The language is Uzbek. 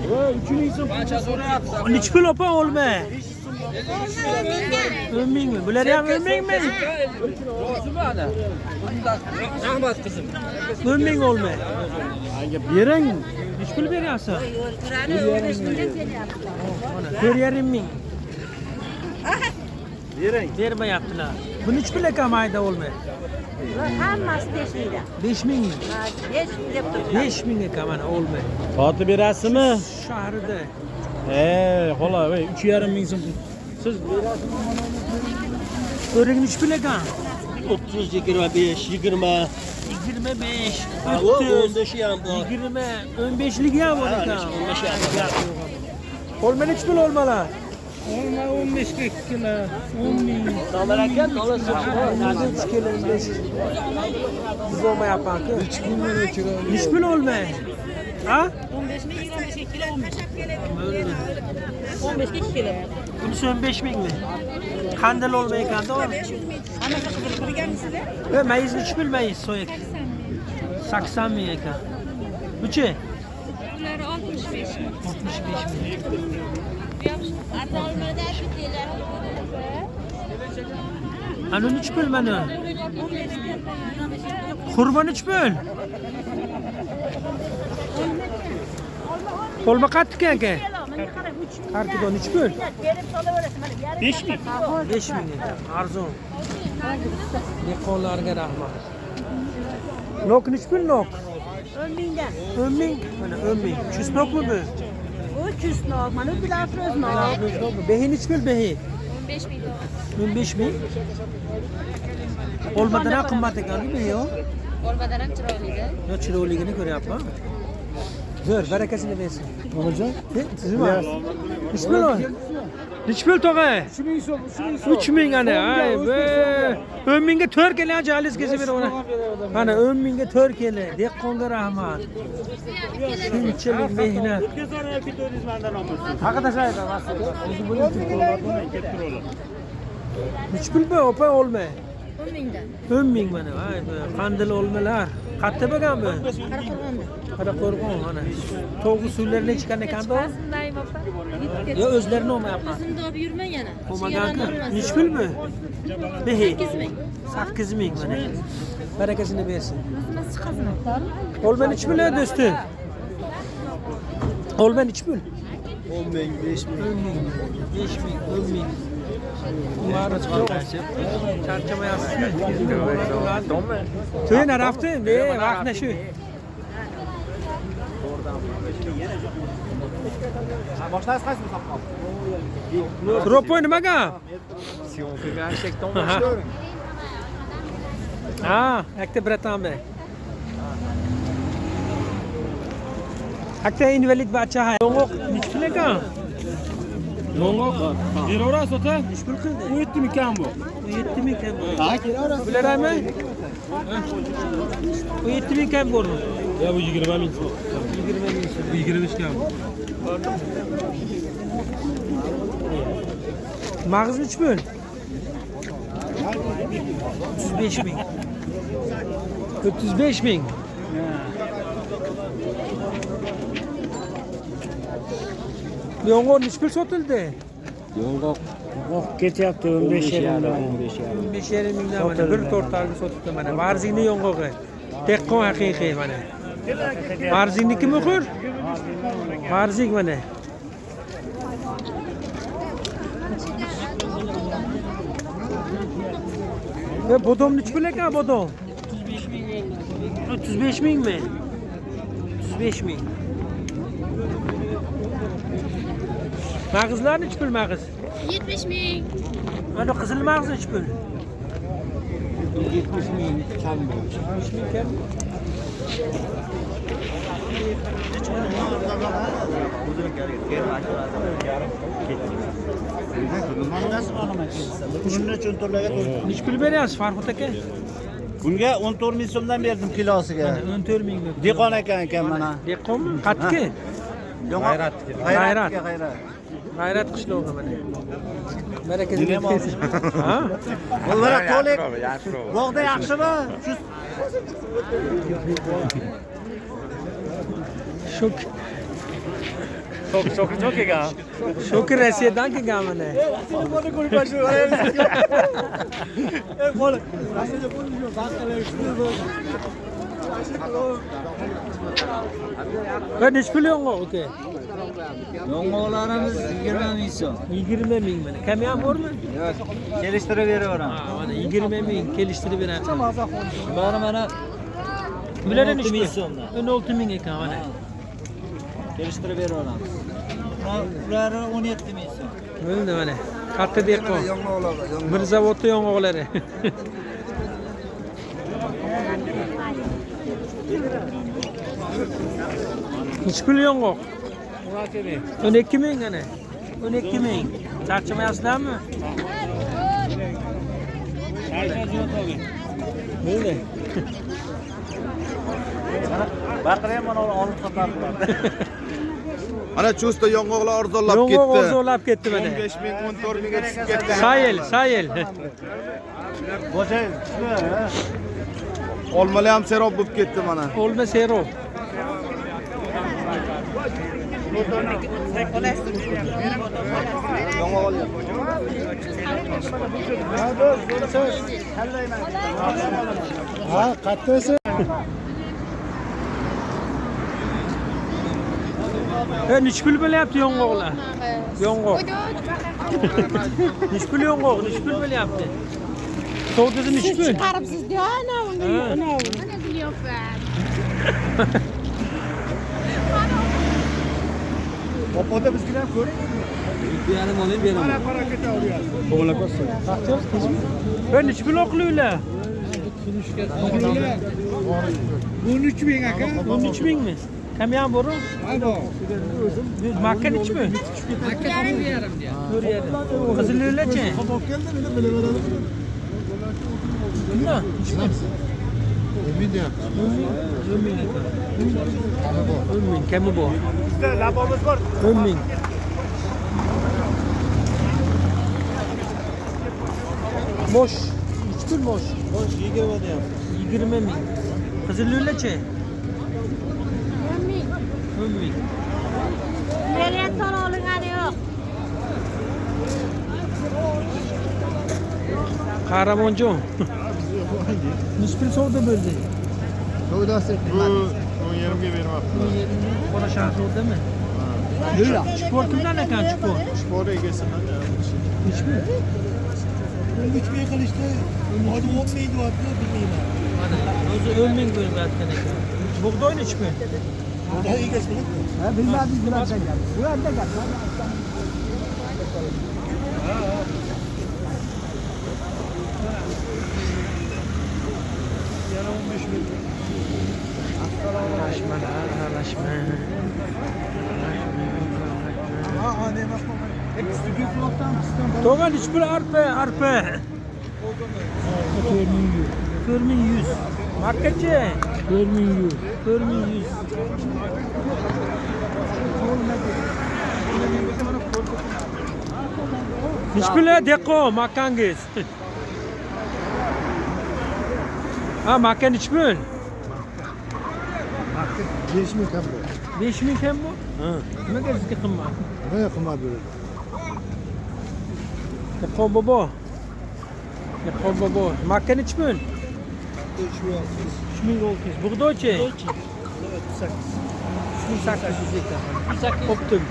3 so'm qancha so'rayapsiz? Nechi pul opa olma? 10 mingmi? Bular ham 10 mingmi? Rozimi ana? Rahmat qizim. 10 ming olma. Bering. Nechi pul beryapsiz? 4,5 ming. Bering. Bermayaptilar. Bu nechi pul ekan mayda olma? Hammasi 5 mingdan. 5 mingmi? 5 deb turibdi. 5 ming ekan mana olma. Sotib berasizmi? Shahrida. Xo'la, 3,5 ming so'm. Siz O'ring nechi pul ekan? 30, 25, 20. 25. Ha, 15 ham bor. 20, 15ligi ham bor ekan. 15 ham bor. Olma nechi pul olmalar? Olma 15 ga 2 kilo, 10 ming. Nomor aka, dolasi Nazim kilo 15. Biz olmayapman-ku. Nechi pul olma? Ha? 15 ming, 25 kilo 15. 15 ga 2 kilo. Bunisi 15 mingmi? Qanday olma ekanda? Hammasi qilib turganmisizlar? Mayiz nechi pul mayiz so'yak? 80 ming ekan. Buchi? Ular 65 ming. 65 ming. Ana nechi pul mana? Qurban nechi pul? Olma qattiq aka. Qarkido nechi pul? 5 ming. 5 ming ekan. Arzon. Dehqonlarga rahmat. Nok nechi pul nok? 10 mingdan. 10 ming. Mana 10 ming. Chusnokmi bu? O chusnok, mana bu afroznog. Behi nechi pul behi? 15 ming. 15 ming. Olmadan ham qimmat ekan-ku behi yo. Olmadan ham chiroyli-da. Yo chiroyligini ko'ryapman. Zo'r, barakasini bersin. Onajon, sizmi? Bismillah. Nechi pul tog'a? 3 ming so'm, 3 ming ana. Ay be. 10 mingga 4 kela jalis kesib beraman. Mana 10 mingga 4 kela. Dehqonga rahmat. Shunchalik mehnat. Haqida shayda vaqt. Nechi pul bu opa olma? 10 mingdan. 10 ming mana. Ay be, qandil olmalar. Qayerda bo'lgan bu? Qaraqo'rg'on mana. To'g'ri suvlar nechikan ekan bu? Naim opa. Yo o'zlarini olmayapman. O'zimni olib yurmang yana. Olmagan-ku. Nechi pul bu? Behi. 8 ming. 8 ming mana. Barakasini bersin. O'zimiz chiqazmi? Olma nechi pul do'stim? Olma nechi pul? 10 ming, 5 ming. 10 ming. 5 ming, 10 ming. Charchamayapsizmi? To'yini raftim, vaqtna shu. Boshlaysiz qaysini sotmoq? Propoy nimaga? Si on fait un chèque tombe. Ha, yakta bratambe. Yakta invalid bacha hay. Yo'q, nechi pul ekan? Yo'q. Beraverasiz ota. Nechi pul qildi? 17 ming kam bu. 17 ming kam. Ha, kelaverasiz. Bilarami? 17 ming kam bormi? Ya bu 20 ming. 20 ming. Bu 25 kam. Mag'iz nechi pul? 35 ming. 35 ming. Yo'ng'or nechi pul sotildi? Yo'q, ketyapti 15,5 mingdan mana bir to'rtalga sotibdi mana. Marzingni yo'ng'og'i. Dehqon haqiqiy mana. Marzingniki muhur? Marzing mana. Ve bodom nechi pul ekan bodom? 35 mingmi? 35 ming. Mag'izlar nechi pul mag'iz? 70 ming. Mana qizil mag'iz nechi pul? 70 ming kam bu. 70 ming kam. Nechi pul beryapsiz Farhod aka? Bunga 14 ming so'mdan berdim kilosiga. 14 ming. Dehqon ekan mana. Dehqonmi? Qatki? G'ayrat. G'ayrat qishlog'i mana. Barakasi bersin. Ha? Ular to'liq. Bog'da yaxshimi? Shuk. çok ekan. Shoki Rossiyadan kelgan mana. Ben nechi pul yong'oq aka? Yong'oqlarimiz 20 ming so'm. 20 ming mana. Kami ham bormi? Yo'q, kelishtirib beraveramiz. Ha, mana 20 ming kelishtirib beradi. Bari mana Bulardan 16 nechi ming pul? so'mdan. 16 ming ekan mana. Kelishtirib beraveramiz. Ular 17 ming so'm. Bo'ldi mana. Katta dehqon. Mirzavodda yong'oqlari. Nechi pul yong'oq? 12 ming ana. 12 ming. Charchamayapsizlarmi? Bo'ldi. Baqira ham mana olib sotardilar. Ana cho'sta yong'oqlar arzonlab ketdi. Yong'oq orzolab ketdi mana. 15 ming, 14 mingga tushib ketdi. Sayil. Bo'shay, Olmalar ham serob bo'lib ketdi mana. Olma sero. Yong'oq olyapti. Ha, qattasi. Nechi pul bo'lyapti yong'oqlar? Yong'oq. Nechi pul yong'oq? Nechi pul bo'lyapti? Savdosi nechi pul? Chiqaribsiz-da, ana uni. Mana ziyofat. Opada bizga ham ko'ring. Nechi pul oqluylar? 13 ming aka. 13 mingmi? Kamyan boru? Makka nechi pul? Aka 4,5 diye. 4,5. Qizillarchi? Bundan? 10 ming ekan. 10 ming, kami bor. Bizda labamiz bor. 10 ming. Mosh. Nechi pul mosh? Bosh 20 deyapti. 20 ming. Qizillarchi? 10 ming. 10 ming. Million olingani yo'q. Qahramonjon. Nechi pul savdo bo'ldi? Savdosi bu 10,5 ga bermoqchi. Qora shahardami? Yo'q. Chipor kimdan ekan chipor? Spor egasiman. Nechi pul? 13 ming qilishdi. Hozir 10 ming deyapti, bilmayman. Mana o'zi 10 ming bo'layotgan ekan. Bug'doy nechi pul? Xudo egasi bilan. Ha, bilmadim bulardan gap. Bulardan gap. Yana 15 ming. Aralashma. Ha, ne emas bu. Studio flotdan piston. To'g'an nechi pul arpa? 4100. Markachi? 4100. 4100. Nechi pul dehqon makangiz? Ha, makan nechi pul? 5 ming kam bu. 5 ming ham bu? Ha. Nimaga sizga qimmat? Ne qimmat bu? Dehqon bobo. Makan nechi pul? 3600. Bug'doychi? 3800 ekan. Optim.